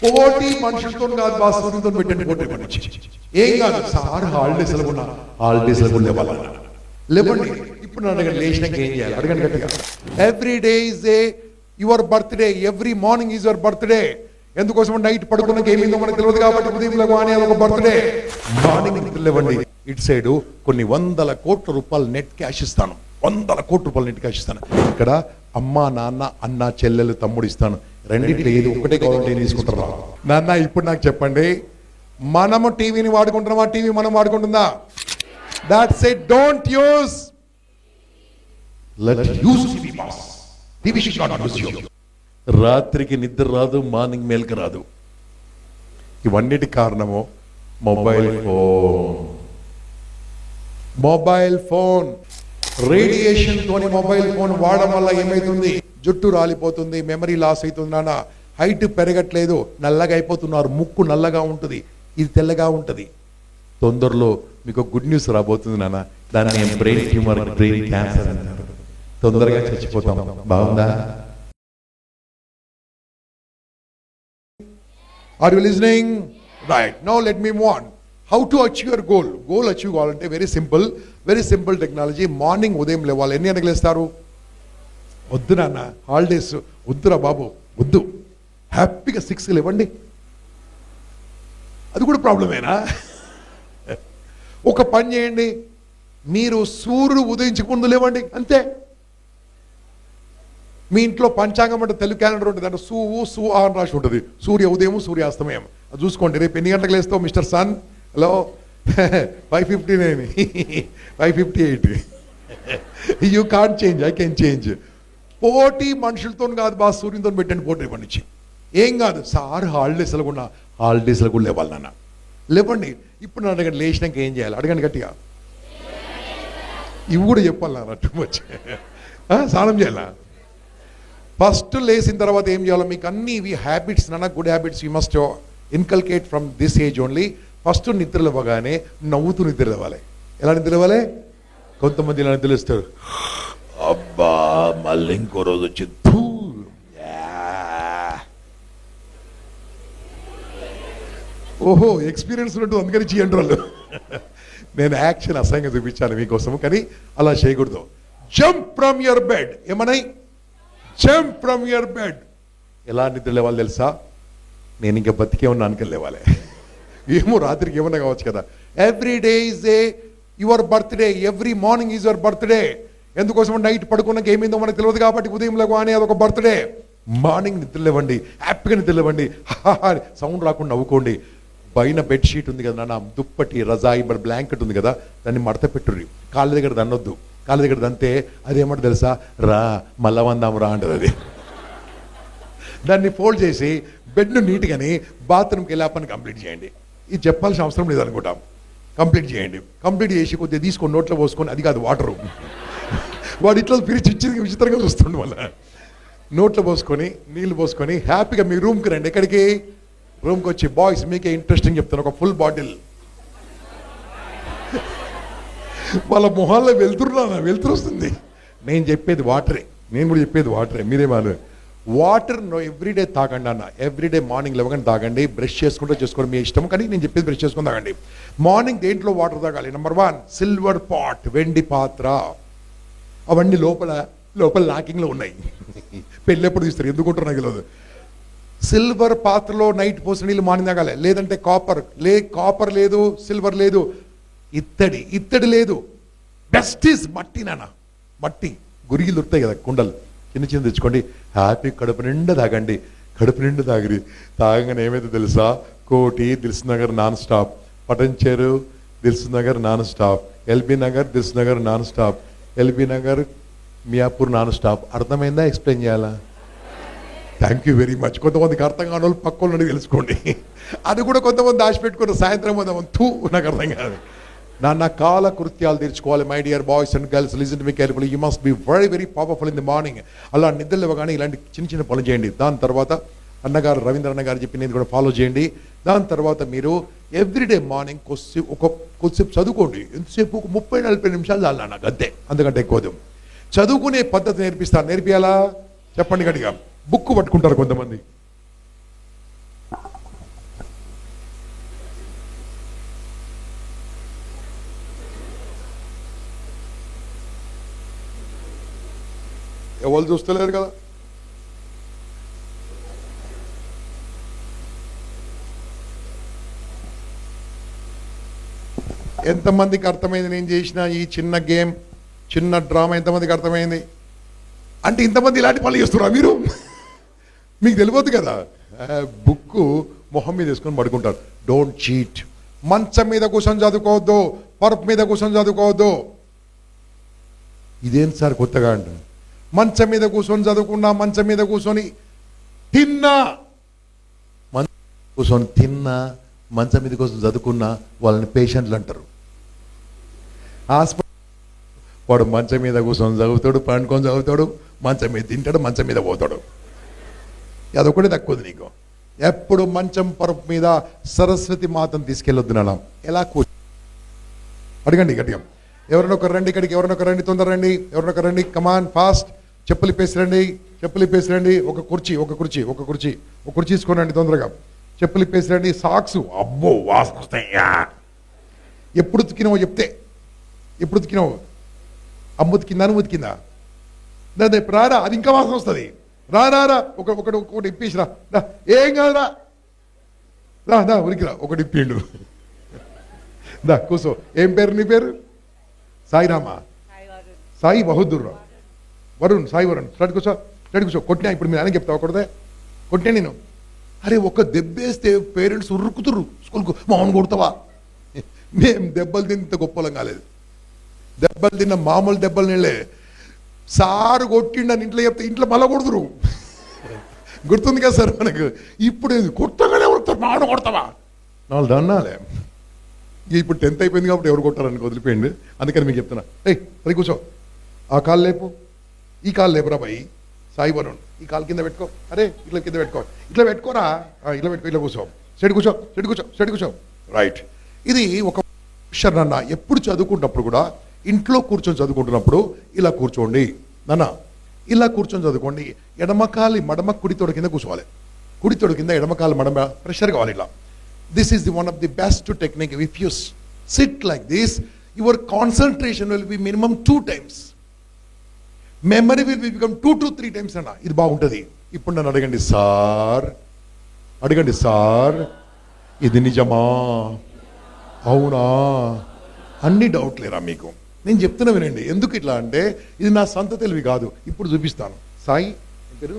పోటీ మనుషులతో కాదు బాస్, సూర్యుతో పెట్టండి పోటీ పడించి ఏం కాదు సార్. హాలిడేస్ లేవాలన్నా లేవండి. ఇప్పుడు నన్ను అడగండి, లేచినాక ఏం చేయాలి అడగండి గట్టిగా. Every day is a your birthday, every morning is your birthday. ఎందుకోసం నైట్ పడుకున్నాక ఏమైందో మనకు తెలియదు కాబట్టి ఉదయంలో కానీ అదొక బర్త్డే. మార్నింగ్ లేవండి. ఇటు సైడు కొన్ని 100 కోట్ల రూపాయలు నెట్ క్యాష్ ఇస్తాను, 100 కోట్ల రూపాయలు నెట్ క్యాష్ ఇస్తాను. ఇక్కడ అమ్మ నాన్న అన్న చెల్లెలు తమ్ముడు ఇస్తాను. రెండింటిలో ఏది ఒకటే కావాలంటే ఏం తీసుకుంటారా? నాన్న ఇప్పుడు నాకు చెప్పండి, మనము టీవీని వాడుకుంటున్నామా, టీవీ మనం వాడుకుంటుందా? That's it. Don't use, let use TV boss. TV should not use you. రాత్రికి నిద్ర రాదు, మార్నింగ్ మేల్కి రాదు. ఇవన్నిటి కారణము mobile phone. Mobile phone radiation తోని మొబైల్ ఫోన్ వాడడం వల్ల ఏమైతుంది? జుట్టు రాలిపోతుంది, మెమరీ లాస్ అవుతుంది నాన్న, హైట్ పెరగట్లేదు, నల్లగా అయిపోతున్నారు, ముక్కు నల్లగా ఉంటుంది, ఇది తెల్లగా ఉంటుంది. తొందరలో మీకు గుడ్ న్యూస్ రాబోతుంది నాన్న. దాన్ని బ్రెయిన్ ట్యూమర్, బ్రెయిన్ క్యాన్సర్ అంటారు. తొందరగా చచ్చిపోతాం. బాగుందా? Are you listening? Right. Now let me move on. How to achieve your goal? Goal achieve కావాలంటే వెరీ సింపుల్ టెక్నాలజీ. మార్నింగ్ ఉదయం లేవాలి. ఎన్ని గంటలకు లేస్తారు? వద్దు నాన్న, హాలిడేస్ వద్దురా బాబు, వద్దు. హ్యాపీగా 6కి లేవండి. అది కూడా ప్రాబ్లమేనా? ఒక పని చేయండి, మీరు సూర్యుడు ఉదయించక ముందు లేవండి, అంతే. మీ ఇంట్లో పంచాంగం అంటే తెలుగు క్యాలెండర్ ఉంటుంది, అంటే సు అని రాసి ఉంటుంది. సూర్య ఉదయం, సూర్యాస్తమయం. అది చూసుకోండి. రేపు ఎన్ని గంటలకు లేస్తావు mister sun? Hello, 5:59, 5:58. You can't change, I can change. పోటీ మనుషులతో కాదు బాస్, సూర్యునితో పెట్టండి పోటీ పండించి ఏం కాదు సార్. హాలిడేస్లో కూడా లేవాలి నాన్న, లేవండి. ఇప్పుడు నన్ను అడగండి, లేచినాక ఏం చేయాలి అడగండి గట్టిగా. ఇవి కూడా చెప్పాలి నాన్న, టూ మచ్. స్నానం చేయాలా? ఫస్ట్ లేచిన తర్వాత ఏం చేయాలో మీకు అన్ని ఇవి హ్యాబిట్స్ నాన్న, good habits you must inculcate from this age only. First నిద్ర లేవగానే నవ్వుతూ నిద్ర లేవాలి. ఎలా నిద్ర లేవాలి? కొంతమంది ఇలా నిద్ర లేస్తారు, అబ్బా మళ్ళీ ఇంకో రోజు వచ్చి ఓహో ఎక్స్పీరియన్స్ ఉన్నట్టు అందుకని చేయండి వాళ్ళు. నేను యాక్షన్ అసహ్యంగా చూపించాను మీకోసం, కానీ అలా చేయకూడదు. Jump from your bed. ఏమన్నాయి? Jump from your bed. ఎలా నిద్ర లేవాలి తెలుసా? నేను ఇంకా బతికే ఉన్నా అనుకని లేవాలి. ఏమో రాత్రికి ఏమన్నా కావచ్చు కదా. Every day is a your birthday, every morning is your birthday. ఎందుకోసం నైట్ పడుకున్నాక ఏమైందో మనకు తెలియదు కాబట్టి ఉదయంలో కానీ అదొక బర్త్డే. మార్నింగ్ నిద్ర లేవండి, హ్యాపీగా నిద్ర లేవండి, సౌండ్ రాకుండా నవ్వుకోండి. పైన బెడ్షీట్ ఉంది కదా నా, దుప్పటి, రజాయి, బ్లాంకెట్ ఉంది కదా, దాన్ని మడత పెట్టుర్రి. కాళ్ళ దగ్గర దన్నొద్దు, కాళ్ళ దగ్గర దంతే అదేమంటే తెలుసా? రా మళ్ళా వందాం రా అంటది అది. దాన్ని ఫోల్డ్ చేసి బెడ్ను నీట్గాని బాత్రూమ్కి వెళ్ళి ఆ పని కంప్లీట్ చేయండి. ఇది చెప్పాల్సిన అవసరం లేదు అనుకుంటాం. కంప్లీట్ చేయండి. కంప్లీట్ చేసి కొద్దిగా తీసుకొని నోట్లో పోసుకొని, అది కాదు వాటరు, వాడు ఇట్లా పిలిచి ఇచ్చి విచిత్రంగా చూస్తుండే వల్ల, నోట్లో పోసుకొని నీళ్ళు పోసుకొని హ్యాపీగా మీ రూమ్కి రండి. ఎక్కడికి? రూమ్కి వచ్చి, బాయ్స్ మీకే ఇంట్రెస్టింగ్ చెప్తాను, ఒక ఫుల్ బాటిల్ వాళ్ళ మొహాల్లో వెళ్తురు వస్తుంది. నేను చెప్పేది వాటరే, నేను కూడా చెప్పేది వాటరే, మీరేమాను వాటర్ ఎవ్రీడే తాగండి అన్న. ఎవ్రీడే మార్నింగ్ లేవగానే తాగండి. బ్రష్ చేసుకోండి మీ ఇష్టం, కానీ నేను చెప్పేది బ్రష్ చేసుకొని తాగండి. మార్నింగ్ దేంట్లో వాటర్ తాగాలి? నెంబర్ 1 సిల్వర్ పాట్, వెండి పాత్ర. అవన్నీ లోపల లాకింగ్లో ఉన్నాయి. పెళ్ళి ఎప్పుడు తీస్తారు ఎందుకుంటారు నాకు తెలియదు. సిల్వర్ పాత్రలో నైట్ పోసిన నీళ్ళు మార్నింగ్ తాగాలి. లేదంటే కాపర్ లేదు, సిల్వర్ లేదు, ఇత్తడి లేదు. బెస్ట్ ఈజ్ మట్టి నాన్న. మట్టి గురిగిలు దొరుకుతాయి కదా, కుండలు చిన్న తెచ్చుకోండి. హ్యాపీ కడుపు నిండా తాగండి. కడుపు నిండా తాగగానే ఏమైతే తెలుసా? కోటి, Dilsukh Nagar non stop, Patancheru Dilsukh Nagar non stop, LB Nagar Dilsukh Nagar non stop, LB Nagar Miyapur non stop. అర్థమైందా? ఎక్స్ప్లెయిన్ చేయాలా? Thank you very much. కొంతమందికి అర్థం కాని వాళ్ళు పక్క వాళ్ళని తెలుసుకోండి. అది కూడా కొంతమంది దాచిపెట్టుకుని సాయంత్రం నాకు అర్థం కాదు. నాన్న కాల కృత్యాలు తీర్చుకోవాలి. My dear boys and girls, listen to me carefully. You must be very very powerful in the morning. అలా నిద్రలు ఇవ్వగానే ఇలాంటి చిన్న పనులు చేయండి. దాని తర్వాత అన్నగారు రవీంద్ర అన్న గారు చెప్పినది కూడా ఫాలో చేయండి. దాని తర్వాత మీరు ఎవ్రీడే మార్నింగ్ కొద్దిసేపు చదువుకోండి. ఎంతసేపు? 30-40 నిమిషాలు చాలు నాకు, అంతే, అంతకంటే ఎక్కువ. చదువుకునే పద్ధతి నేర్పియాలా? చెప్పండి గట్టిగా. బుక్ పట్టుకుంటారు కొంతమంది, ఎవరు చూస్తలేరు కదా. ఎంతమందికి అర్థమైంది నేను చేసిన ఈ చిన్న గేమ్, చిన్న డ్రామా ఎంతమందికి అర్థమైంది? అంటే ఇంతమంది ఇలాంటి పనులు చేస్తున్నారా మీరు? మీకు తెలియదు కదా. బుక్ మొహం మీద వేసుకొని పడుకుంటారు. Don't cheat. మంచం మీద కూర్చొని చదువుకోవద్దు, పరుపు మీద కూర్చొని చదువుకోవద్దు. ఇదేం సార్ కొత్తగా అంటారు? మంచం మీద కూర్చొని చదువుకున్నా, మంచం మీద కూర్చొని తిన్నా, కూర్చొని తిన్నా, మంచం మీద కోసం చదువుకున్నా వాళ్ళని పేషెంట్లు అంటారు. హాస్పిటల్ వాడు మంచం మీద కూర్చొని చదువుతాడు, పండుకొని చదువుతాడు, మంచం మీద తింటాడు, మంచం మీద పోతాడు. అదొకటి తక్కువ నీకు. ఎప్పుడు మంచం పరుపు మీద సరస్వతి మాతను తీసుకెళ్ళొద్దు నాన్న. ఎలా కూర్చో అడగండి గట్టిగా. ఎవరినొకరు రండి ఇక్కడికి, ఎవరినొకరు రండి, తొందర రండి, ఎవరినొకరు రండి, కమాన్ ఫాస్ట్. చెప్పులు ఇప్పేసిరండి, చెప్పులు ఇప్పేసిరండి. ఒక కుర్చీ తీసుకోనండి తొందరగా. చెప్పులు ఇప్పేసిరండి. సాక్స్ అబ్బో వాసన వస్తాయా. ఎప్పుడు ఉతికినావో చెప్తే, ఎప్పుడు ఉతికినావు? అమ్మ ఉతికిందా, నువ్వు ఉతికిందా? రారా, అది ఇంకా వాసన వస్తుంది. రా ఒకటి ఇప్పేసిరా. ఏం కాదురా, రా ఉరికిరా. ఒకటి ఇప్పిండు. దా కూర్చో. ఏం పేరు నీ పేరు? సాయిరామా, సాయి బహదూర్ రావు, వరుణ్, సాయి వరుణ్. స్టార్ట్ కూర్చో. కొట్టినా ఇప్పుడు మీరు ఆయన చెప్తావు కొడదే, కొట్టినా నేను. అరే ఒక దెబ్బేస్తే పేరెంట్స్ ఉరుకుతుర్రు స్కూల్కు, మామూలు కొడతావా? మేము దెబ్బలు తింత గొప్పలం కాలేదు. దెబ్బలు తిన్న మామూలు దెబ్బలు నీళ్ళే. సారు కొట్టిండని ఇంట్లో చెప్తే ఇంట్లో మళ్ళా కొడుతురు. గుర్తుంది కదా సార్ మనకు. ఇప్పుడు కొట్టగానే కొడతారు, మామూలు కొడతావా? నాలుగు దన్నాలే. ఇప్పుడు 10th అయిపోయింది కాబట్టి ఎవరు కొట్టారని వదిలిపోయింది. అందుకని మీకు చెప్తున్నా. మరి కూర్చో. ఆ కాలు లేపు, ఈ కాలు లేపురా బాయి. సాయి వరుణ్, ఈ కాలు కింద పెట్టుకో. అరే ఇట్లా కింద పెట్టుకో, ఇట్లా పెట్టుకోరా, ఇట్లా పెట్టుకో, ఇట్లా కూర్చో. సెట్ కూర్చో. రైట్. ఇది ఒక నాన్న. ఎప్పుడు చదువుకుంటున్నప్పుడు కూడా ఇంట్లో కూర్చొని చదువుకుంటున్నప్పుడు ఇలా కూర్చోండి నాన్న. ఇలా కూర్చొని చదువుకోండి. ఎడమకాలి మడమ కుడి తొడ కింద కూర్చోవాలి. కుడి తొడ కింద ఎడమకాలి మడమ ప్రెషర్ కావాలి ఇలా. This is one of the best technique. If you sit like this, your concentration will be minimum 2 times. Memory will become 2 to 3 times అన్న. ఇది బాగుంటుంది. ఇప్పుడు నన్ను అడగండి సార్, ఇది నిజమా, అవునా? అన్ని డౌట్ లేరా మీకు? నేను చెప్తున్నా వినండి. ఎందుకు ఇట్లా అంటే ఇది నా సొంత తెలివి కాదు. ఇప్పుడు చూపిస్తాను. సాయి ఏం పేరు?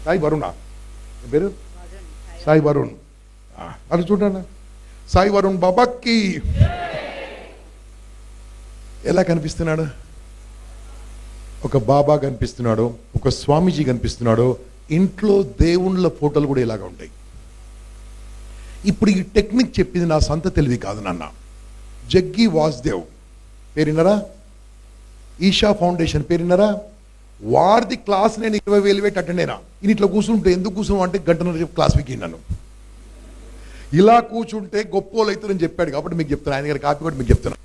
సాయి వరుణా? ఏం పేరు? సాయి వరుణ్. అది చూడండి. సాయి వరుణ్ బాబాకి ఎలా కనిపిస్తున్నాడు? ఒక బాబా కనిపిస్తున్నాడు, ఒక స్వామీజీ కనిపిస్తున్నాడు. ఇంట్లో దేవుళ్ళ ఫోటోలు కూడా ఇలాగా ఉంటాయి. ఇప్పుడు ఈ టెక్నిక్ చెప్పింది నా సొంత తెలివి కాదు నాన్న. జగ్గి వాసుదేవ్ పేరున్నారా? ఈషా ఫౌండేషన్ పేరున్నారా? వారిది క్లాస్ నేను 20,000 పెట్టి అటెండ్ అయినా. నేను ఇట్లా కూర్చుంటే ఎందుకు కూర్చున్నావు అంటే గంటన్నర క్లాస్ వీకి నన్ను. ఇలా కూర్చుంటే గొప్పోలు అవుతుందని చెప్పాడు కాబట్టి మీకు చెప్తున్నా. ఆయన గారి కాపీ కూడా మీకు చెప్తున్నా.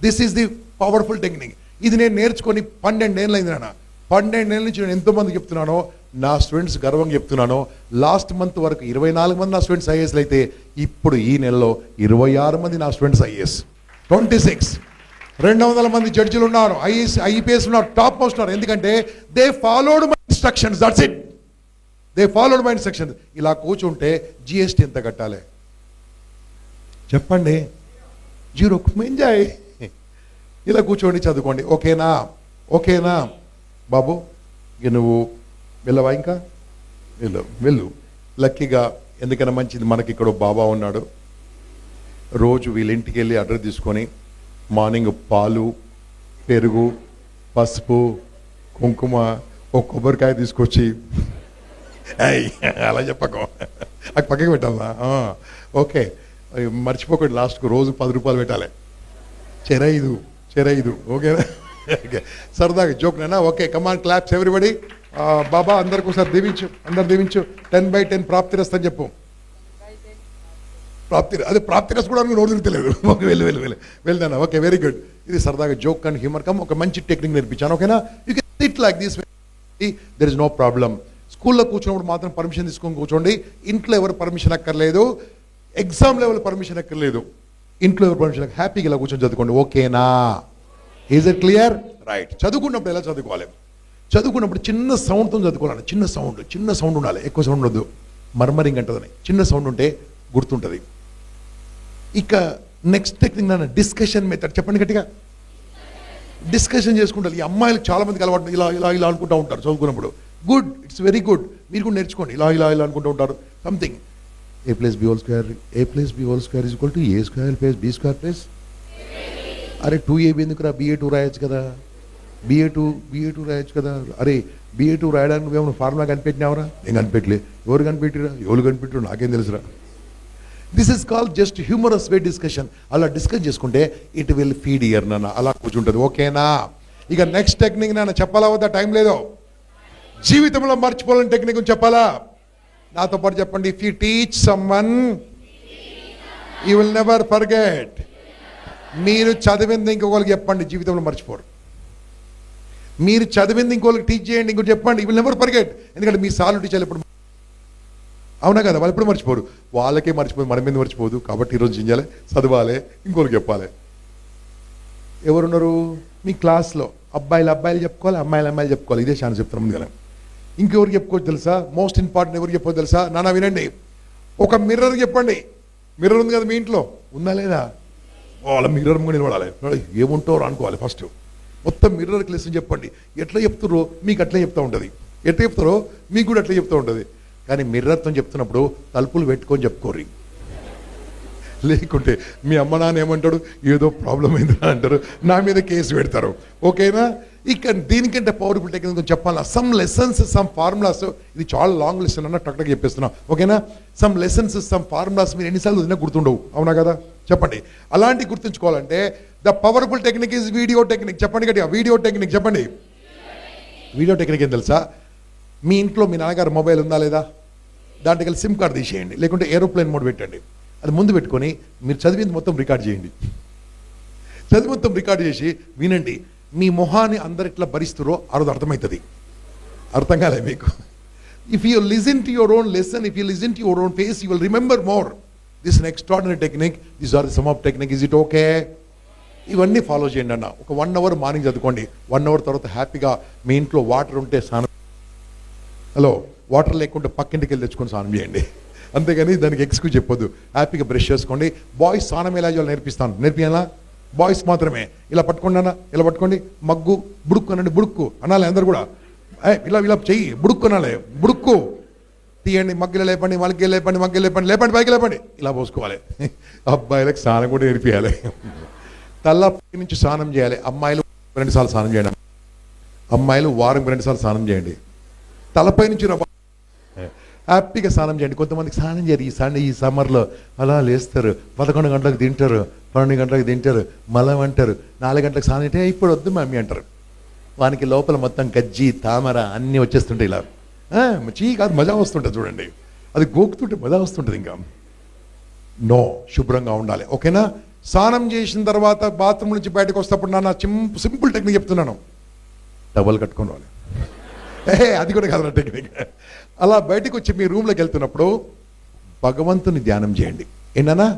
This is the powerful technique. ఇది నేను నేర్చుకొని 12 ఏళ్ళు అయింది నాన్న. 12 ఏళ్ళ నుంచి నేను ఎంతోమంది చెప్తున్నానో, నా స్టూడెంట్స్ గర్వంగా చెప్తున్నాను. లాస్ట్ మంత్ వరకు 24 మంది నా స్టూడెంట్స్ ఐఏఎస్లు అయితే ఇప్పుడు ఈ నెలలో 26 మంది నా స్టూడెంట్స్ ఐఏఎస్. 26 200 మంది జడ్జిలు ఉన్నారు, ఐపీఎస్ ఉన్నారు, టాప్ మోస్ట్ ఉన్నారు. ఎందుకంటే they followed my instructions. That's it. They followed my instructions. ఇలా కూర్చుంటే జిఎస్టీ ఎంత కట్టాలి చెప్పండి? 0. ఎంజాయ్. ఇలా కూర్చోండి, చదువుకోండి. ఓకేనా బాబు? ఇక నువ్వు వెళ్ళవా? ఇంకా వెళ్ళు. లక్కీగా ఎందుకన్నా మంచిది, మనకి ఇక్కడ బాబా ఉన్నాడు. రోజు వీళ్ళింటికి వెళ్ళి అడ్రస్ తీసుకొని మార్నింగ్ పాలు, పెరుగు, పసుపు, కుంకుమ, ఒక కొబ్బరికాయ తీసుకొచ్చి అలా చెప్పకు, అది పక్కకి పెట్టాలా? ఓకే, మర్చిపోకండి. లాస్ట్కు రోజు 10 రూపాయలు పెట్టాలి. చెరైదు ఓకేనా? ఓకే, సరదాగా జోక్ నేనా? ఓకే, కమాన్ క్లాప్స్ ఎవ్రీబడి. బాబా అందరికి ఒకసారి దీవించు. 10/10 ప్రాప్తిరస్తు అని చెప్పు. ప్రాప్తిరస్తు కూడా నోరు తిరుగుతలేదు. ఓకే, వెళ్దానా? Okay, very good. ఇది సరదాగా జోక్ అండ్ హ్యూమర్ కమ్ ఒక మంచి టెక్నిక్ నేర్పించాను. ఓకేనా? You can sit like this, there is no problem. స్కూల్లో కూర్చున్నప్పుడు మాత్రం పర్మిషన్ తీసుకొని కూర్చోండి. ఇంట్లో ఎవరు పర్మిషన్ అక్కర్లేదు. ఎగ్జామ్ లెవెల్ పర్మిషన్ అక్కర్లేదు. ఇంట్లో ఎవరు పర్మిషన్, హ్యాపీగా ఇలా కూర్చొని చదువుకోండి. ఓకేనా? Is it clear? రైట్. చదువుకున్నప్పుడు ఎలా చదువుకోవాలి? చదువుకున్నప్పుడు చిన్న సౌండ్తో చదువుకోవాలి. చిన్న సౌండ్ ఉండాలి, ఎక్కువ సౌండ్ ఉండదు. మర్మరింగ్ అంటదని చిన్న సౌండ్ ఉంటే గుర్తుంటుంది. ఇక నెక్స్ట్ టెక్నిక్ నాన్న డిస్కషన్ మెథడ్. చెప్పండి గట్టిగా. డిస్కషన్ చేసుకుంటారు. ఈ అమ్మాయిలకు చాలా మందికి అలవాటు ఇలా ఇలా ఇలా అనుకుంటూ ఉంటారు చదువుకున్నప్పుడు. Good, it's very good. మీరు కూడా నేర్చుకోండి. ఇలా ఇలా ఇలా అనుకుంటూ ఉంటారు. Something a plus b whole square is equal to a square plus b square plus అరే 2ab ఎందుకురా, ba2 రాయొచ్చు కదా, ba2 రాయొచ్చు కదా. అరే ba2 రాయడానికి నువ్వేమన్నా ఫార్ములా కనిపెట్టినావురా? నేను కనిపెట్టలే. ఎవరు కనిపెట్టిరా? ఎవరు కనిపెట్టారు నాకేం తెలుసురా. This is call just humorous way discussion. అలా డిస్కస్ చేసుకుంటే ఇట్ విల్ ఫీడ్ ఇయర్ నాన్న, అలా కూర్చుంటుంది. ఓకేనా? ఇక నెక్స్ట్ టెక్నిక్ నాన్న చెప్పాలా వద్దా? టైం లేదు. జీవితంలో మర్చిపోలేని టెక్నిక్ చెప్పాలా? నాతో పాటు చెప్పండి. If you teach someone you will never forget. మీరు చదివింది ఇంకొకరికి చెప్పండి, జీవితంలో మర్చిపోరు. మీరు చదివింది ఇంకొకరికి టీచ్ చేయండి, ఇంకోటి చెప్పండి, యూ విల్ నెవర్ ఫర్గెట్. ఎందుకంటే మీ సార్లు టీచర్లు ఎప్పుడు, అవునా కదా, వాళ్ళు ఎప్పుడు మర్చిపోరు. వాళ్ళకే మర్చిపోదు, మన మీద మర్చిపోదు. కాబట్టి ఈరోజు ఏం చేయాలి? చదవాలి, ఇంకొకరికి చెప్పాలి. ఎవరున్నారు మీ క్లాస్లో? అబ్బాయిలు చెప్పుకోవాలి, అమ్మాయిలు చెప్పుకోవాలి. ఇదే ఛాన్స్ చెప్తాను ముందుగా. ఇంకెవరికి చెప్పుకోవచ్చు తెలుసా? మోస్ట్ ఇంపార్టెంట్ ఎవరికి చెప్పుకోవచ్చు తెలుసా? నాన్న వినండి. ఒక మిర్రర్ చెప్పండి. మిర్రర్ ఉంది కదా మీ ఇంట్లో, ఉందా లేదా? వాళ్ళ మిర్రర్ ముందు నిలబడాలి. ఏముంటారో అనుకోవాలి. ఫస్ట్ మొత్తం మిర్రర్కి లెసన్ చెప్పండి. ఎట్లా చెప్తారో మీకు అట్లా చెప్తూ ఉంటుంది, ఎట్లా చెప్తారో మీకు కూడా అట్లా చెప్తూ ఉంటుంది. కానీ మిర్రర్తో చెప్తున్నప్పుడు తలుపులు పెట్టుకొని చెప్పుకోరు. లేకుంటే మీ అమ్మ నాన్న ఏమంటాడు, ఏదో ప్రాబ్లం అయిందా అంటారు, నా మీద కేసు పెడతారు. ఓకేనా? ఇక దీనికంటే పవర్ఫుల్ టెక్నిక్ చెప్పాలా? Some lessons, some formulas. ఇది చాలా లాంగ్ లెసన్ అన్న టక్ చెప్పేస్తున్నా. ఓకేనా? సమ్ లెసన్స్, సమ్ ఫార్ములాస్ మీరు ఎన్నిసార్లు వదిలినా గుర్తుండవు. అవునా కదా? చెప్పండి. అలాంటి గుర్తుంచుకోవాలంటే the powerful technique is video technique. చెప్పండి గట్టిగా, వీడియో టెక్నిక్ చెప్పండి. వీడియో టెక్నిక్ ఏం తెలుసా? మీ ఇంట్లో మీ నాన్నగారు మొబైల్ ఉందా లేదా? దాంట్లోకి వెళ్ళి సిమ్ కార్డు తీసేయండి, లేకుంటే ఏరోప్లేన్ మోడ్ పెట్టండి. అది ముందు పెట్టుకొని మీరు చదివింది మొత్తం రికార్డ్ చేయండి. చదివి మొత్తం రికార్డ్ చేసి వినండి. మీ మొహాన్ని అందరు ఎట్లా భరిస్తారో ఆ రోజు అర్థమవుతుంది. అర్థం కాలే మీకు? If you listen to your own lesson, if you listen to your own face, you will remember more. This an extraordinary technique. This are the some of technique. Is it okay? ఇవన్నీ follow చేయండి అన్న. ఒక 1 hour morning చదువుకోండి. 1 hour తర్వాత హ్యాపీగా మీ ఇంట్లో water ఉంటే స్నానం, హలో వాటర్ లేకుంటే పక్కింటికి వెళ్ళి తెచ్చుకొని స్నానం చేయండి. అంతేగాని దానికి ఎక్స్క్యూజ్ చెప్పొద్దు. హ్యాపీగా బ్రష్ చేసుకోండి. బాయ్స్ స్నానం ఎలా చేయాలో నేర్పిస్తాను. నేర్పియాలా? బాయ్స్ మాత్రమే. ఇలా పట్టుకోండి అన్న, ఇలా పట్టుకోండి. మగ్గు బుడుక్కు అనండి. బుడుక్కు అనాలి అందరు కూడా. ఇలా ఇలా చెయ్యి, బుడుక్కు అనాలి. బుడుక్కు తీయండి. మగ్గిలో లేపండి, మగ్గిలో లేపండి, మగ్గిలో లేపండి, లేపండి పైకి లేపండి. ఇలా పోసుకోవాలి. అబ్బాయిలకు స్నానం కూడా నేర్పియాలి. తలపై నుంచి స్నానం చేయాలి. అమ్మాయిలు 2 సార్లు స్నానం చేయండి. అమ్మాయిలు వారం 2 సార్లు స్నానం చేయండి. తలపై నుంచి హ్యాపీగా స్నానం చేయండి. కొంతమందికి స్నానం చేయరు. ఈ సమ్మర్లో అలా లేస్తారు, 11 గంటలకు తింటారు, 12 గంటలకు తింటారు, మలం అంటారు, 4 గంటలకు స్నానం అంటే ఇప్పుడు వద్దు మమ్మీ అంటారు. వానికి లోపల మొత్తం గజ్జి తామర అన్నీ వచ్చేస్తుంటాయి. ఇలా చీ కాదు, మజా వస్తుంటుంది చూడండి. అది గోకుతుంటే మజా వస్తుంటుంది. ఇంకా నో, శుభ్రంగా ఉండాలి. ఓకేనా? స్నానం చేసిన తర్వాత బాత్రూమ్ నుంచి బయటకు వస్తేప్పుడు నాన్న సింపుల్ టెక్నిక్ చెప్తున్నాను. టవల్ కట్టుకొని రావాలి. అది కూడా కాదు నా టెక్నిక్. అలా బయటకు వచ్చి మీ రూమ్లోకి వెళ్తున్నప్పుడు భగవంతుని ధ్యానం చేయండి. ఏంటన్నా?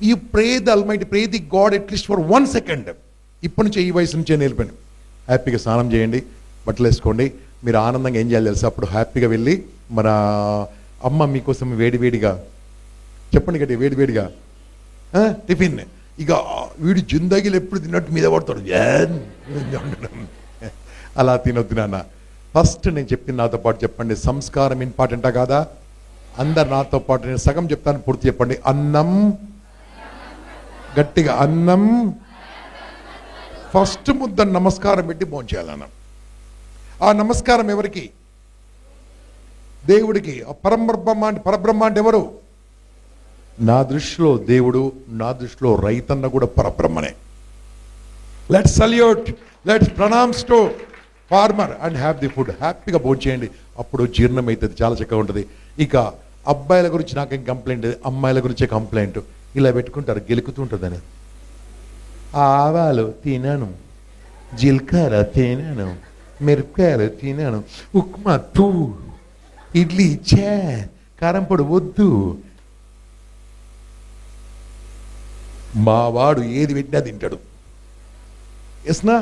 You pray the almighty, pray the God at least for 1 second. ఇప్పటి నుంచి ఈ వయసు నుంచే నేర్పాను. హ్యాపీగా స్నానం చేయండి, బట్టలు వేసుకోండి. మీరు ఆనందంగా ఏం చేయాలి తెలుసా? అప్పుడు హ్యాపీగా వెళ్ళి మన అమ్మ మీకోసం వేడివేడిగా, చెప్పండి గట్టి, వేడివేడిగా టిఫిన్. ఇక వీడు జిందగీలు ఎప్పుడు తిన్నట్టు మీద పడతాడు. అలా తినొద్దు నాన్న. ఫస్ట్ నేను చెప్పింది నాతో పాటు చెప్పండి. సంస్కారం ఇంపార్టెంటా కాదా? అందరు నాతో పాటు, నేను సగం చెప్తాను, పూర్తి చెప్పండి. అన్నం, గట్టిగా అన్నం. ఫస్ట్ ముద్ద నమస్కారం పెట్టి భోంచేయాలన్న. ఆ నమస్కారం ఎవరికి? దేవుడికి. ఆ పరబ్రహ్మ అంటే ఎవరు? నా దృష్టిలో దేవుడు, నా దృష్టిలో రైతన్న కూడా పరబ్రహ్మనే. Let's salute, let's pronounce to farmer and have the food. హ్యాపీగా భోంచేయండి. అప్పుడు జీర్ణం అవుతుంది, చాలా చక్కగా ఉంటుంది. ఇక అబ్బాయిల గురించి నాకేం కంప్లైంట్, అమ్మాయిల గురించే కంప్లైంట్. ఇలా పెట్టుకుంటారు, గెలుకుతుంటుందని. ఆవాలు తినను, జీలకర్ర తినను, మిరపకాయలు తినను, ఉప్మా తూ, ఇడ్లీ చే, కారం పొడి వద్దు. మా వాడు ఏది పెట్టినా తింటాడు. ఎస్నా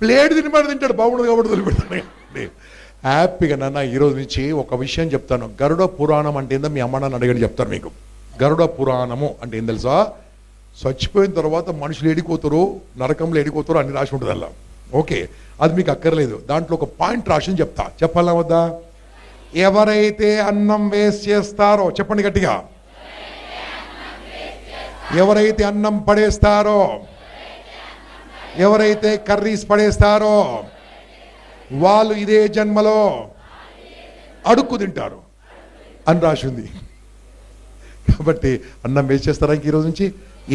ప్లేట్ తినమని తింటాడు, బాగుండదు కాబట్టి వదిలిపెడతాను. హ్యాపీగా నాన్న ఈరోజు నుంచి ఒక విషయం చెప్తాను. గరుడ పురాణం అంటే ఏందో మీ అమ్మ నాన్న అడిగని చెప్తాను మీకు. గరుడ పురాణము అంటే ఏం తెలుసా? చచ్చిపోయిన తర్వాత మనుషులు ఏడిపోతారు, నరకంలో ఏడిపోతారు అన్ని రాసి ఉంటుంది అలా. ఓకే, అది మీకు అక్కర్లేదు. దాంట్లో ఒక పాయింట్ రాసి చెప్తా, చెప్పాలా వద్దా? ఎవరైతే అన్నం వేస్ట్ చేస్తారో, చెప్పండి గట్టిగా, ఎవరైతే అన్నం పడేస్తారో, ఎవరైతే కర్రీస్ పడేస్తారో వాళ్ళు ఇదే జన్మలో అడుక్కు తింటారు అని రాసింది. కాబట్టి అన్నం వేస్ట్ చేస్తారా ఇంక ఈరోజు నుంచి?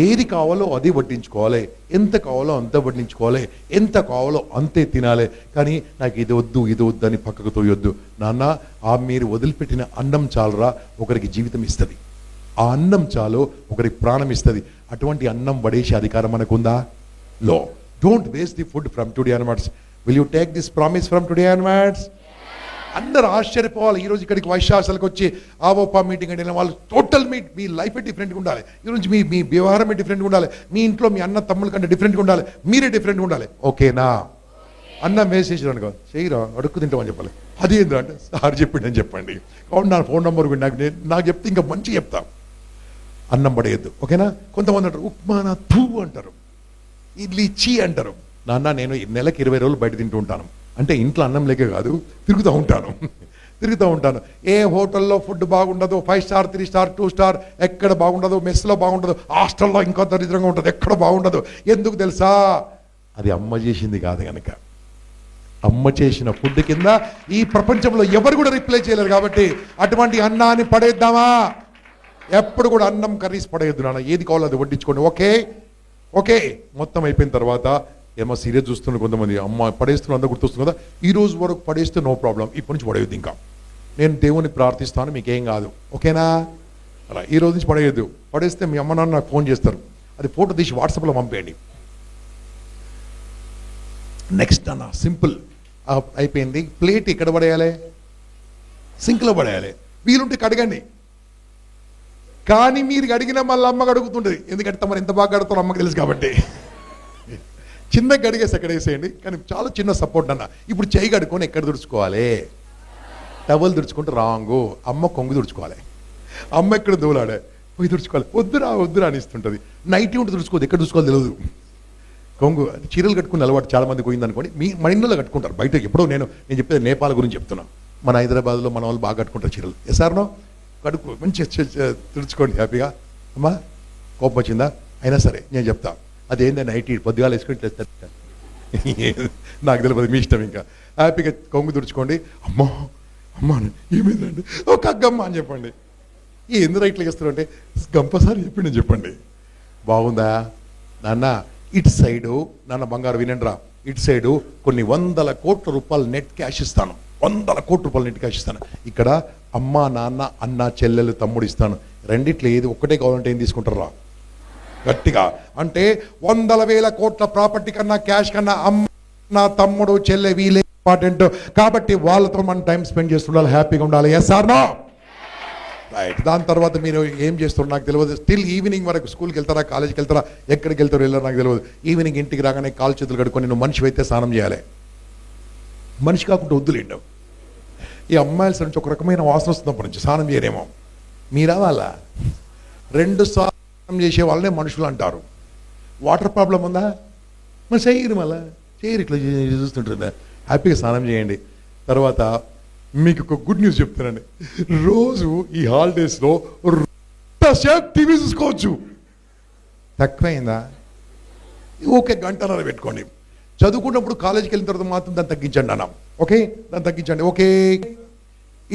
ఏది కావాలో అది వడ్డించుకోవాలి, ఎంత కావాలో అంత వడ్డించుకోవాలి, ఎంత కావాలో అంతే తినాలి. కానీ నాకు ఇది వద్దు ఇది వద్దు అని పక్కకు తోయొద్దు. నాన్న, ఆ మీరు వదిలిపెట్టిన అన్నం చాలరా ఒకరికి జీవితం ఇస్తుంది. ఆ అన్నం చాలు ఒకరికి ప్రాణం ఇస్తుంది. అటువంటి అన్నం పడేసే అధికారం మనకుందా? లో. Don't waste the food from today onwards. Will you take this promise from today onwards? అందరూ ఆశ్చర్యపోవాలి. ఈరోజు ఇక్కడికి వైశ్యాసలకు వచ్చి ఆవోపా మీటింగ్ అంటే వాళ్ళు టోటల్ మీ లైఫే డిఫరెంట్గా ఉండాలి. ఈరోజు మీ వ్యవహారమే డిఫరెంట్గా ఉండాలి. మీ ఇంట్లో మీ అన్న తమ్ముల కంటే డిఫరెంట్గా ఉండాలి, మీరే డిఫరెంట్గా ఉండాలి. ఓకేనా? అన్నం వేసేసారు అనుకో, చేయరా అడుక్కు తింటామని చెప్పాలి. అది ఏంటో అంటే సార్ చెప్పిండని చెప్పండి. కాబట్టి నా ఫోన్ నెంబర్ నాకు చెప్తే ఇంకా మంచిగా చెప్తా. అన్నం పడేయద్దు, ఓకేనా? కొంతమంది అంటారు ఉప్మా నా తూ అంటారు, ఇడ్లీ చీ అంటారు. నాన్న, నేను నెలకి 20 రోజులు బయట తింటూ ఉంటాను. అంటే ఇంట్లో అన్నం లేకే కాదు, తిరుగుతూ ఉంటాను. ఏ హోటల్లో ఫుడ్ బాగుండదు, 5 స్టార్ 3 స్టార్ 2 స్టార్ ఎక్కడ బాగుండదు, మెస్లో బాగుండదు, హాస్టల్లో ఇంకా దరిద్రంగా ఉంటుంది, ఎక్కడ బాగుండదు. ఎందుకు తెలుసా? అది అమ్మ చేసింది కాదు కనుక. అమ్మ చేసిన ఫుడ్ కింద ఈ ప్రపంచంలో ఎవరు కూడా రిప్లై చేయలేరు. కాబట్టి అటువంటి అన్నాన్ని పడేద్దామా? ఎప్పుడు కూడా అన్నం కర్రీస్ పడేయద్దు నాన్న. ఏది కావాలో అది వడ్డించుకోండి. ఓకే. మొత్తం అయిపోయిన తర్వాత ఏమో సీరియస్ చూస్తున్నారు కొంతమంది, అమ్మ పడేస్తున్నారు అంతా గుర్తొస్తుంది కదా. ఈ రోజు వరకు పడేస్తే నో ప్రాబ్లం, ఇప్పటి నుంచి పడేయద్దు. ఇంకా నేను దేవుని ప్రార్థిస్తాను, మీకేం కాదు, ఓకేనా? అలా ఈ రోజు నుంచి పడేయద్దు. పడేస్తే మీ అమ్మ నాన్న నాకు ఫోన్ చేస్తారు, అది ఫోటో తీసి వాట్సాప్లో పంపేయండి. నెక్స్ట్ అన్న సింపుల్ అయిపోయింది. ప్లేట్ ఎక్కడ పడేయాలి? సింక్లో పడేయాలి. వీలుంటే కడగండి. కానీ మీరు అడిగినా మళ్ళీ అమ్మకు అడుగుతుంటుంది. ఎందుకంటే తమరు ఎంత బాగా కడుతారో అమ్మకు తెలుసు కాబట్టి. చిన్న గడిగేసి ఎక్కడ వేసేయండి. కానీ చాలా చిన్న సపోర్ట్ అన్న. ఇప్పుడు చేయి కడుక్కొని ఎక్కడ తుడుచుకోవాలి? Towel తుడుచుకుంటే wrong. అమ్మ కొంగు తుడుచుకోవాలి. అమ్మ ఎక్కడ దూలాడే పోయి తుడుచుకోవాలి. వద్దురా అనిస్తుంటుంది. నైటీ ఉంటే తుడుచుకోవద్దు, ఎక్కడ తుడుచుకోవాలి తెలియదు. కొంగు చీరలు కట్టుకుని అలవాటు చాలా మంది పోయింది అనుకోండి. మన ఇంట్లో కట్టుకుంటారు, బయట ఎప్పుడో నేను చెప్పేది నేపాల్ గురించి చెప్తున్నాను. మన హైదరాబాద్లో మన వాళ్ళు బాగా కట్టుకుంటారు చీరలు. ఎసార్నో కడుక్కు మంచిగా తుడుచుకోండి హ్యాపీగా. అమ్మా కోపం వచ్చిందా? అయినా సరే నేను చెప్తా, అదేందని నైట్ పొద్దుగాలు వేసుకొని తెస్తారు. నాకు తెలియదు, మీ ఇష్టం. ఇంకా హ్యాపీగా కొంగు తుడుచుకోండి. అమ్మా ఏమైందండి? ఒక అగ్గమ్మ అని చెప్పండి. ఎందుకు ఇట్లా చేస్తారు అంటే గంపసారి చెప్పి నేను చెప్పండి. బాగుందా నాన్న? ఇటు సైడు నాన్న బంగారు వినండిరా, ఇటు సైడు కొన్ని 100 కోట్ల రూపాయలు నెట్ క్యాష్ ఇస్తాను. 100 కోట్ల రూపాయలు నెట్ క్యాష్ ఇస్తాను. ఇక్కడ అమ్మ నాన్న అన్న చెల్లెలు తమ్ముడు ఇస్తాను. రెండిట్లో ఏది ఒక్కటే కావాలంటే ఏం తీసుకుంటారా? గట్టిగా అంటే 100,000 కోట్ల ప్రాపర్టీ కన్నా క్యాష్ కన్నా అమ్మ తమ్ముడు చెల్లె వీలే ఇంపార్టెంట్. కాబట్టి వాళ్ళతో మనం టైం స్పెండ్ చేస్తుండాలి, హ్యాపీగా ఉండాలి. Yes or no? రైట్. దాని తర్వాత మీరు ఏం చేస్తారు నాకు తెలియదు. స్టిల్ ఈవినింగ్ వరకు స్కూల్కి వెళ్తారా, కాలేజీకి వెళ్తారా, ఎక్కడికి వెళ్తారో వెళ్ళారు నాకు తెలియదు. ఈవినింగ్ ఇంటికి రాగానే కాలు చేతులు కడుక్కొని నువ్వు మనిషి అయితే స్నానం చేయాలి. మనిషి కాకుండా వద్దులేండు. ఈ అమ్మాయిల నుంచి ఒక రకమైన వాసన వస్తున్నప్పటి నుంచి స్నానం చేయరేమో. మీరా వాళ్ళ 2 సార్లు స్నానం చేసే వాళ్ళనే మనుషులు అంటారు. వాటర్ ప్రాబ్లం ఉందా? మరి చేయరు, మళ్ళా చేయరు, ఇట్లా చూస్తుంటుందా? హ్యాపీగా స్నానం చేయండి. తర్వాత మీకు ఒక గుడ్ న్యూస్ చెప్తానండి. రోజు ఈ హాలిడేస్లో సేపు టీవీ చూసుకోవచ్చు. తక్కువైందా? ఓకే, గంటన్నర పెట్టుకోండి. చదువుకున్నప్పుడు కాలేజీకి వెళ్ళిన తర్వాత మాత్రం దాన్ని తగ్గించండి అన్నాం. ఓకే, దాన్ని తగ్గించండి. ఓకే,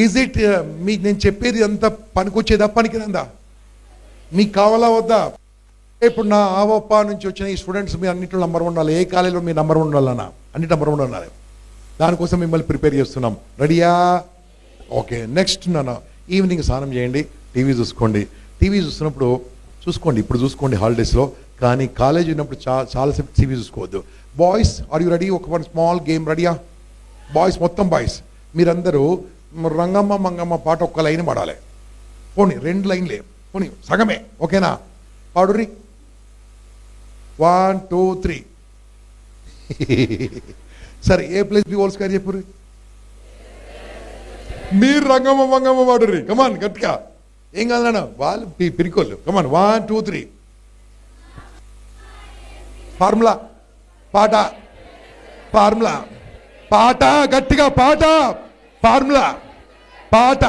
ఈజ్ ఇట్ నేను చెప్పేది అంతా పనికొచ్చేదా పనికిరందా? మీకు కావాలా వద్దా? ఇప్పుడు నా ఆవప్ప నుంచి వచ్చిన ఈ స్టూడెంట్స్ మీ అన్నింటిలో నంబర్ ఉండాలి. ఏ కాలేజీలో మీ నంబర్ ఉండాలన్నా అన్నిటి నంబర్ ఉండాలి. దానికోసం మిమ్మల్ని ప్రిపేర్ చేస్తున్నాం. రెడీయా? ఓకే. నెక్స్ట్ నాన్న ఈవినింగ్ స్నానం చేయండి, టీవీ చూసుకోండి. టీవీ చూస్తున్నప్పుడు చూసుకోండి, ఇప్పుడు చూసుకోండి హాలిడేస్లో. కానీ కాలేజ్ ఉన్నప్పుడు చాలాసేపు టీవీ చూసుకోవద్దు. Boys are you ready? ఒక స్మాల్ గేమ్. రెడీయా? బాయ్స్, మొత్తం బాయ్స్ మీరందరూ రంగమ్మ మంగమ్మ పాట ఒక్క లైన్ పాడాలి. పోనీ 2 లైన్లే, పోనీ సగమే, ఓకేనా? పాడుర్రి. 1 2 3. సరే ఏ ప్లస్ బి హోల్ స్క్వేర్ చెప్పు. మీరు రంగమ్మ మంగమ్మ వాడుర్రి. కమాన్ గట్టిగా. ఏం కాదన్నా వాళ్ళు పిరికోళ్ళు. కమాన్ 1 2 3. ఫార్ములా పాట ఫార్ములా పాట గట్టిగా పాట ఫార్ములా పాట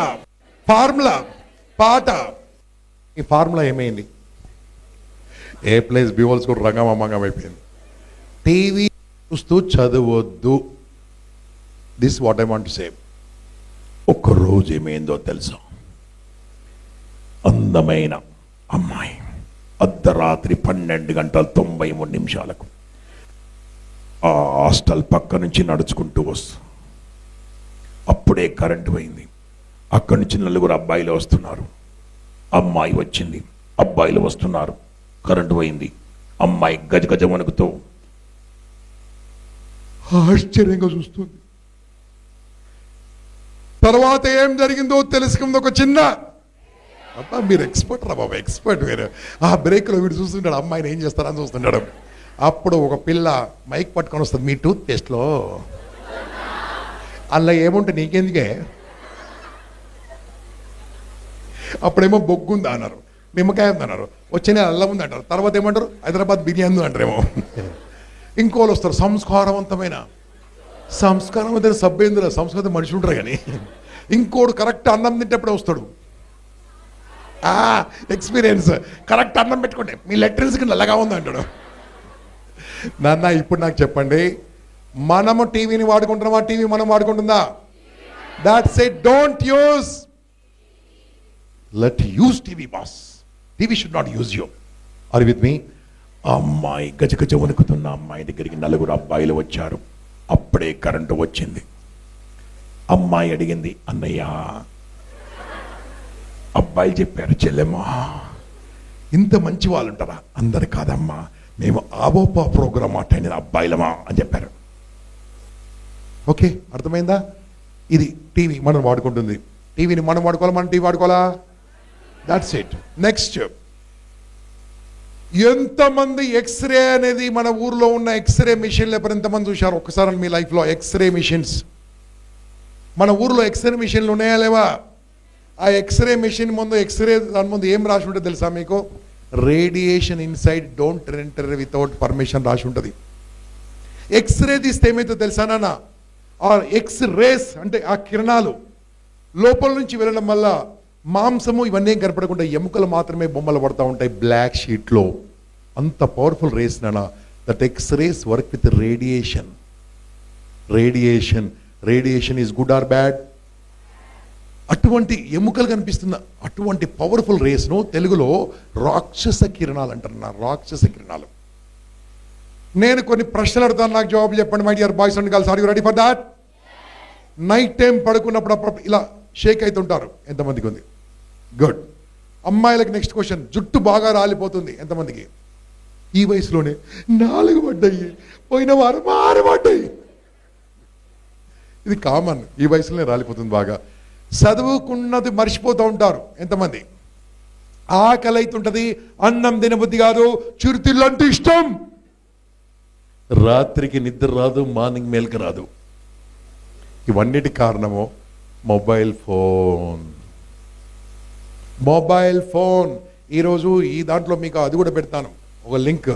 ఫార్ములా పాట. ఈ ఫార్ములా ఏమైంది? A plus b whole square రంగమ్మ మంగమ్మ అయిపోయింది. టీవీ చూస్తూ చదవద్దు. This what I want to say. ఒక్కరోజు ఏమైందో తెలుసా? అందమైన అమ్మాయి అర్ధరాత్రి 12:93 ఆ హాస్టల్ పక్క నుంచి నడుచుకుంటూ వస్తూ, అప్పుడే కరెంటు పోయింది. అక్కడి నుంచి 4 అబ్బాయిలు వస్తున్నారు. అమ్మాయి వచ్చింది, అబ్బాయిలు వస్తున్నారు. కరెంటు పోయింది. అమ్మాయి గజగజ వణుకుతూ ఆశ్చర్యంగా చూస్తుంది. తర్వాత ఏం జరిగిందో తెలుసుకుంది. ఒక చిన్న అబ్బా, మీరు ఎక్స్పర్ట్ రా బాబా, ఎక్స్పర్ట్. మీరు ఆ బ్రేక్లో వీడు చూస్తుంటాడు, అమ్మాయిని ఏం చేస్తారని చూస్తుంటాడు. అప్పుడు ఒక పిల్ల మైక్ పట్టుకొని వస్తుంది. మీ టూత్ పేస్ట్లో అలా ఏముంటే నీకెందుకే? అప్పుడేమో బొగ్గుందా అన్నారు, నిమ్మకాయ ఉందన్నారు, వచ్చే అల్లం ఉంది అంటారు, తర్వాత ఏమంటారు హైదరాబాద్ బిర్యానీ అంటారేమో. ఇంకోళ్ళు వస్తారు సంస్కారవంతమైన సభ్యేంద్ర సంస్కృతి మనుషులు ఉంటారు. కానీ ఇంకోడు కరెక్ట్ అన్నం తింటప్పుడే వస్తాడు. ఎక్స్పీరియన్స్. కరెక్ట్ అన్నం పెట్టుకుంటే మీ లెటర్స్కి నల్లగా ఉంది అంటాడు. నాన్న ఇప్పుడు నాకు చెప్పండి, మనము టీవీని వాడుకుంటున్నామా? టీవీ మనం వాడుకుంటుందా? That's it. Don't use, let use TV boss. TV should not use you. Are with me? అమ్మాయి గజగజ వణుకుతున్న అమ్మాయి దగ్గరికి 4 అబ్బాయిలు వచ్చారు. అప్పుడే కరెంటు వచ్చింది. అమ్మాయి అడిగింది, అన్నయ్య. అబ్బాయిలు చెప్పారు, చెల్లెమ్మా ఇంత మంచి వాళ్ళు ఉంటారా? అందరు కాదమ్మా, మేము ఆబోపా ప్రోగ్రామ్ అటెండ్ అయిన అబ్బాయిలమా అని చెప్పారు. ఓకే, అర్థమైందా? ఇది టీవీ మనం వాడుకుంటుంది. టీవీని మనం వాడుకోవాలా, మనం టీవీ వాడుకోవాలా? That's it. నెక్స్ట్, ఎంతమంది ఎక్స్రే అనేది మన ఊర్లో ఉన్న ఎక్స్రే మిషన్లు ఎప్పుడు ఎంతమంది చూశారు ఒక్కసారి మీ లైఫ్లో? ఎక్స్రే మిషన్స్ మన ఊర్లో ఎక్స్రే మిషన్లు ఉన్నాయా లేవా? ఆ ఎక్స్రే మిషన్ ముందు, ఎక్స్రే దాని ముందు ఏం రాసి ఉంటుంది తెలుసా మీకు? Radiation inside, don't enter without permission రాసి ఉంటుంది. ఎక్స్రే తీస్తే ఏమైతే తెలుసా నాన్న? ఆ ఎక్స్ రేస్ అంటే ఆ కిరణాలు లోపల నుంచి వెళ్ళడం వల్ల మాంసము ఇవన్నీ కనపడకుండా ఎముకలు మాత్రమే బొమ్మలు పడతా ఉంటాయి బ్లాక్ షీట్లో. అంత పవర్ఫుల్ రేస్ నాన్న. That X race work with radiation. Radiation is good or bad? అటువంటి ఎముకలు కనిపిస్తున్న అటువంటి పవర్ఫుల్ రేస్ను తెలుగులో రాక్షస కిరణాలు అంటారు. రాక్షస కిరణాలు. నేను కొన్ని ప్రశ్నలు అడుగుతాను, నాకు జవాబు చెప్పండి. My dear boys and girls, are you ready for that? Night time పడుకున్నప్పుడు అప్పుడు ఇలా షేక్ అవుతుంటారు. ఎంతమందికి ఉంది? గుడ్. అమ్మాయిలకు నెక్స్ట్ క్వశ్చన్, జుట్టు బాగా రాలిపోతుంది ఎంతమందికి? ఈ వయసులోనే 4 పడ్డాయి, పోయిన వారం 6 పడ్డాయి. ఇది కామన్, ఈ వయసులోనే రాలిపోతుంది బాగా. చదువుకున్నది మర్చిపోతూ ఉంటారు ఎంతమంది? ఆకలి అవుతుంటది, అన్నం తినబుద్ధి కాదు, చిరుతిళ్ళంటే ఇష్టం, రాత్రికి నిద్ర రాదు, మార్నింగ్ మేల్కి రాదు. ఇవన్నిటి కారణము మొబైల్ ఫోన్. ఈరోజు ఈ దాంట్లో మీకు అది కూడా పెడతాను, ఒక లింక్.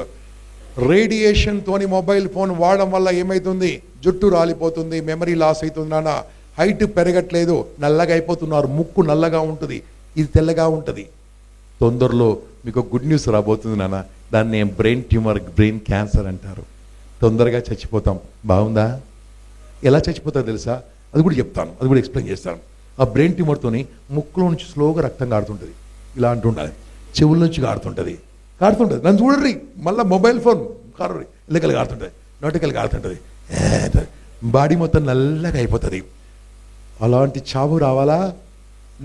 రేడియేషన్తోని మొబైల్ ఫోన్ వాడడం వల్ల ఏమవుతుంది? జుట్టు రాలిపోతుంది, మెమరీ లాస్ అవుతుంది నాన్న, హైట్ పెరగట్లేదు, నల్లగా అయిపోతున్నారు, ముక్కు నల్లగా ఉంటుంది, ఇది తెల్లగా ఉంటుంది. తొందరలో మీకు గుడ్ న్యూస్ రాబోతుంది నాన్న. దాన్ని బ్రెయిన్ ట్యూమర్, బ్రెయిన్ క్యాన్సర్ అంటారు. తొందరగా చచ్చిపోతాం. బాగుందా? ఎలా చచ్చిపోతారో తెలుసా? అది కూడా చెప్తాను, అది కూడా ఎక్స్ప్లెయిన్ చేస్తాను. ఆ బ్రెయిన్ ట్యూమర్తోని ముక్కులో నుంచి స్లోగా రక్తం కారుతుంటుంది, ఇలా అంటుండాలి, చెవుల నుంచి కారుతుంటుంది. నన్ను చూడర్రి, మళ్ళీ మొబైల్ ఫోన్ కారు ఇళ్ళకెళ్ళి కారుతుంటుంది, నోటికెళ్ళి కారుతుంటుంది, బాడీ మొత్తం నల్లగా అయిపోతుంది. అలాంటి చావు రావాలా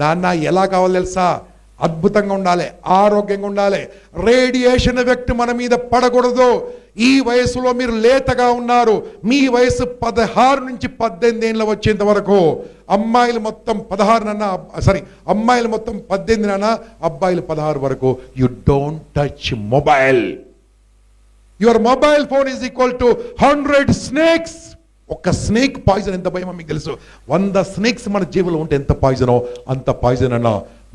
నాన్న? ఎలా కావాలి తెలుసా? అద్భుతంగా ఉండాలి, ఆరోగ్యంగా ఉండాలి. రేడియేషన్ ఎఫెక్ట్ మన మీద పడకూడదు. ఈ వయసులో మీరు లేతగా ఉన్నారు. మీ వయసు 16 నుంచి 18 ఏళ్ళ వచ్చేంత వరకు. అమ్మాయిలు మొత్తం 16 నాన్న, అమ్మాయిలు మొత్తం 18 నాన్న, అబ్బాయిలు 16 వరకు. You don't touch mobile. Your mobile phone is equal to 100 snakes. ఒక స్నేక్ పాయిజన్ ఎంత భయమో మీకు తెలుసు. 100 స్నేక్స్ మన జీవులో ఉంటే ఎంత పాయిజనో అంత పాయిజన్ అన్న.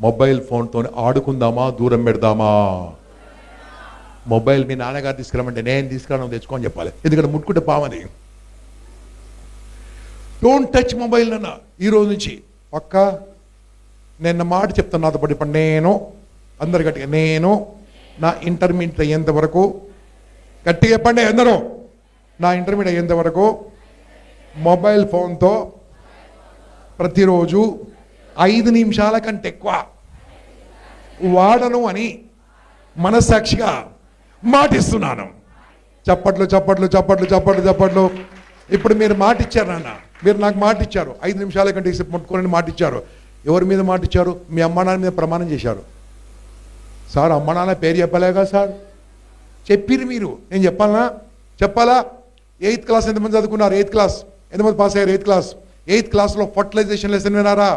మొబైల్ ఫోన్తో ఆడుకుందామా, దూరం పెడదామా? మొబైల్ మీ నాన్నగారు తీసుకురామంటే నేను తీసుకురాను తెచ్చుకోని చెప్పాలి, ఎందుకంటే ముట్టుకుంటే పావని. డోంట్ టచ్ మొబైల్ అన్న. ఈ రోజు నుంచి పక్క నేను మాట చెప్తాను నాతో పాటు. ఇప్పుడు నేను అందరు గట్టిగా, నేను నా ఇంటర్మీడియట్ అయ్యేంత వరకు, గట్టిగా చెప్పండి అందరూ, నా ఇంటర్మీడియట్ అయ్యేంత వరకు మొబైల్ ఫోన్తో ప్రతిరోజు 5 నిమిషాల కంటే ఎక్కువ వాడను అని మనస్సాక్షిగా మాటిస్తున్నాను. చప్పట్లు చప్పట్లు చప్పట్లు చప్పట్లు చప్పట్లు. ఇప్పుడు మీరు మాట ఇచ్చారు నాన్న, మీరు నాకు మాట ఇచ్చారు, 5 నిమిషాల కంటే ముట్టుకోనని మాట ఇచ్చారు. ఎవరి మీద మాట ఇచ్చారు? మీ అమ్మ నాన్న మీద ప్రమాణం చేశారు. సార్ అమ్మ నాన్న పేరు చెప్పలేగా సార్? చెప్పిరు మీరు, నేను చెప్పాలా? 8th క్లాస్ ఎంతమంది చదువుకున్నారు? 8th క్లాస్ ఎంతమంది పాస్ అయ్యారు? 8th class. 8th క్లాస్లో ఫర్టిలైజేషన్ లెసన్ వినారా?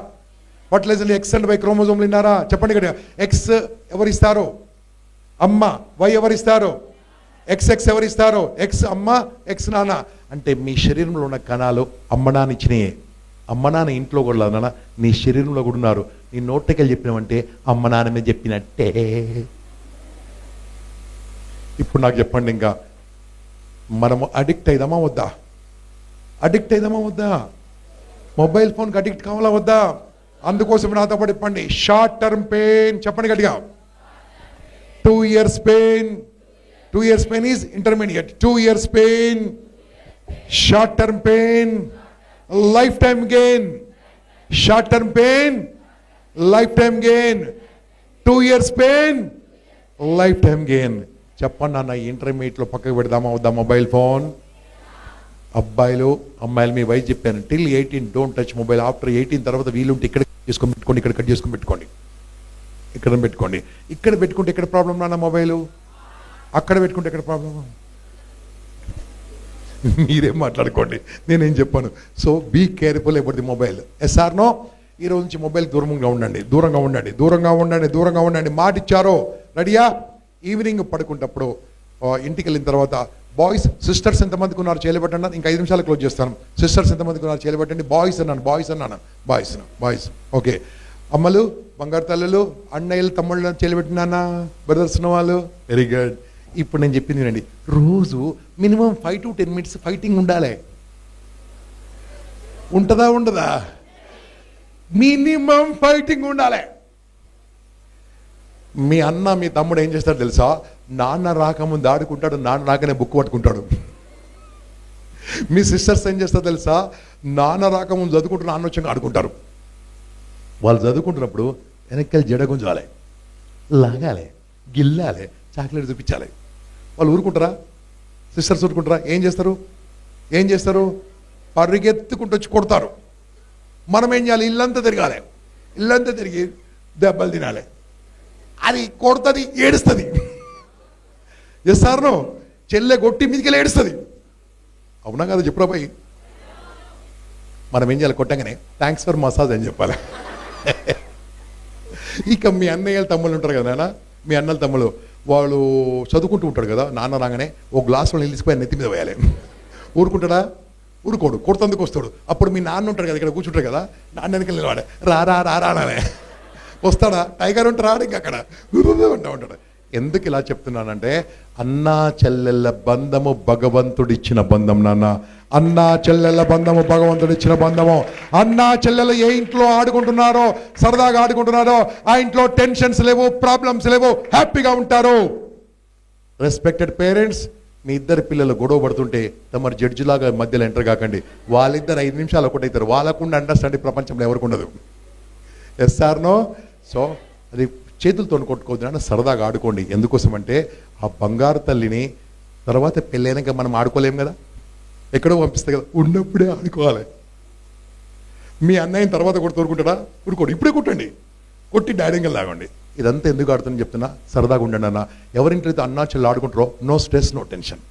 ఫర్టిలైజేషన్ ఎక్స్ అండ్ వై క్రోమోజోమ్లు విన్నారా? చెప్పండి ఇక్కడ. ఎక్స్ ఎవరిస్తారు? అమ్మ. వై ఎవరిస్తారు? ఎక్స్ ఎవరిస్తారు? ఎక్స్ అమ్మ, ఎక్స్ నాన్న. అంటే మీ శరీరంలో ఉన్న కణాలు అమ్మ నాన్న ఇచ్చినాయే. అమ్మ నాన్న ఇంట్లో కూడా నాన్న నీ శరీరంలో కూడా ఉన్నారు. నీ నోటికెళ్ళి చెప్పినామంటే అమ్మ నాన్న మీద చెప్పినట్టే. ఇప్పుడు నాకు చెప్పండి, ఇంకా మనము అడిక్ట్ అయిదామా వద్దా? మొబైల్ ఫోన్కి అడిక్ట్ కావాలా వద్దా? అందుకోసం నాతో పాటు చెప్పండి, షార్ట్ టర్మ్ పెయిన్. చెప్పండి గట్టిగా. 2 years pain. 2 years pain is intermediate. 2 years pain, short term pain, life time gain. Short term pain, life time gain. 2 years pain, life time gain. చెప్పండి నాన్న, ఇంటర్మీడియట్లో పక్కకు పెడదామా వద్దా మొబైల్ ఫోన్? అబ్బాయిలు అమ్మాయిలు మీ వయసు చెప్పాను, till 18 don't touch mobile. After 18 తర్వాత వీలుంటే ఇక్కడ చేసుకొని పెట్టుకోండి, ఇక్కడ కట్ చేసుకొని పెట్టుకోండి, ఇక్కడ పెట్టుకోండి. ఇక్కడ పెట్టుకుంటే ఎక్కడ ప్రాబ్లం నాన్న మొబైలు? అక్కడ పెట్టుకుంటే ఎక్కడ ప్రాబ్లం? మీరేం మాట్లాడుకోండి, నేనేం చెప్పాను. So be careful about the mobile. Yes or no? ఈ రోజు నుంచి మొబైల్ దూరంగా ఉండండి. మాట ఇచ్చారో? రెడీయా? ఈవినింగ్ పడుకుంటప్పుడు ఇంటికి వెళ్ళిన తర్వాత బాయ్స్, సిస్టర్స్ ఎంతమందికి ఉన్నారు చేయలేబట్టండి. ఇంకా 5 నిమిషాలు క్లోజ్ చేస్తాను. సిస్టర్స్ ఎంతమందికి ఉన్నారు చేయలేబట్టండి. బాయ్స్ అన్నాను. ఓకే. అమ్మలు, బంగారు తల్లులు, అన్నయ్యలు, తమ్ముళ్ళు చేయలేబెట్టినా, బ్రదర్స్ ఉన్న వాళ్ళు, వెరీ గుడ్. ఇప్పుడు నేను చెప్పింది వినండి. రోజు మినిమం 5 to 10 minutes ఫైటింగ్ ఉండాలి. ఉండదా? మినిమం ఫైటింగ్ ఉండాలి. మీ అన్న, మీ తమ్ముడు ఏం చేస్తాడు తెలుసా? నాన్న రాకముందు ఆడుకుంటాడు, నాన్న రాకనే బుక్ పట్టుకుంటాడు. మీ సిస్టర్స్ ఏం చేస్తారు తెలుసా? నాన్న రాకముందు చదువుకుంటూ నాన్న వచ్చాక ఆడుకుంటారు. వాళ్ళు చదువుకుంటున్నప్పుడు వెనక్కి జడగుంజాలి, లాగాలి, గిల్లాలి, చాక్లెట్ చూపించాలి. వాళ్ళు ఊరుకుంటారా? సిస్టర్స్ ఊరుకుంటారా? ఏం చేస్తారు? పరిగెత్తుకుంటూ వచ్చి కొడతారు. మనం ఏం చేయాలి? ఇల్లంతా తిరిగి దెబ్బలు తినాలి. అది కొడుతుంది, ఏడుస్తుంది. ఎస్ఆర్నో? చెల్లె కొట్టి మీదికి ఏడుస్తుంది. అవునా కదా? చెప్పురా పోయి. మనం ఏం చేయాలి? కొట్టంగానే థ్యాంక్స్ ఫర్ మసాజ్ అని చెప్పాలి. ఇక మీ అన్నయ్యలు తమ్ముళ్ళు ఉంటారు కదా నాన్న, మీ అన్నల తమ్ముళ్ళు, వాళ్ళు చదువుకుంటూ ఉంటాడు కదా, నాన్న రాగానే ఒక గ్లాసులో నీళ్ళు తీసుకుపోయి నెత్తి మీద వేయాలి. ఊరుకుంటాడా? ఊరుకోడు, కొడుతందుకు వస్తాడు. అప్పుడు మీ నాన్న ఉంటాడు కదా, ఇక్కడ కూర్చుంటాడు కదా, నాన్న వెనక నిలవాడే, రా అనే వస్తాడా? టైగర్ ఉంటాడు ఇంకా అక్కడ ఉంటాడు. ఎందుకు ఇలా చెప్తున్నానంటే, అన్నా చెల్లెళ్ళ బంధము భగవంతుడిచ్చిన బంధం నాన్న. అన్నా చెల్లెళ్ళ బంధము భగవంతుడిచ్చిన బంధము. అన్నా చెల్లెలు ఏ ఇంట్లో ఆడుకుంటున్నారో, సరదాగా ఆడుకుంటున్నారో, ఆ ఇంట్లో టెన్షన్స్ లేవు, ప్రాబ్లమ్స్ లేవు, హ్యాపీగా ఉంటారు. రెస్పెక్టెడ్ పేరెంట్స్, మీ ఇద్దరు పిల్లలు గొడవ పడుతుంటే తమరు జడ్జిలాగా మధ్యలో ఎంటర్ కాకండి. వాళ్ళిద్దరు 5 నిమిషాలు ఒకటైతారు. వాళ్ళకుండా అండర్స్టాండింగ్ ప్రపంచంలో ఎవరికి ఉండదు. SR no? సో అది చేతులతో కొట్టుకోవద్దు, సరదాగా ఆడుకోండి. ఎందుకోసం అంటే ఆ బంగారు తల్లిని తర్వాత పెళ్ళైనాక మనం ఆడుకోలేం కదా, ఎక్కడో పంపిస్తే కదా, ఉన్నప్పుడే ఆడుకోవాలి. మీ అన్నయ్యని తర్వాత కూడా తోరుకుంటాడా? ఊరుకోండి, ఇప్పుడే కొట్టండి, కొట్టి డాడీగా లాగండి. ఇదంతా ఎందుకు ఆడుతుందని చెప్తున్నా, సరదాగా ఉండండి అన్న. ఎవరింట్లో అయితే అన్నా చెల్లి ఆడుకుంటారో, నో స్ట్రెస్, నో టెన్షన్.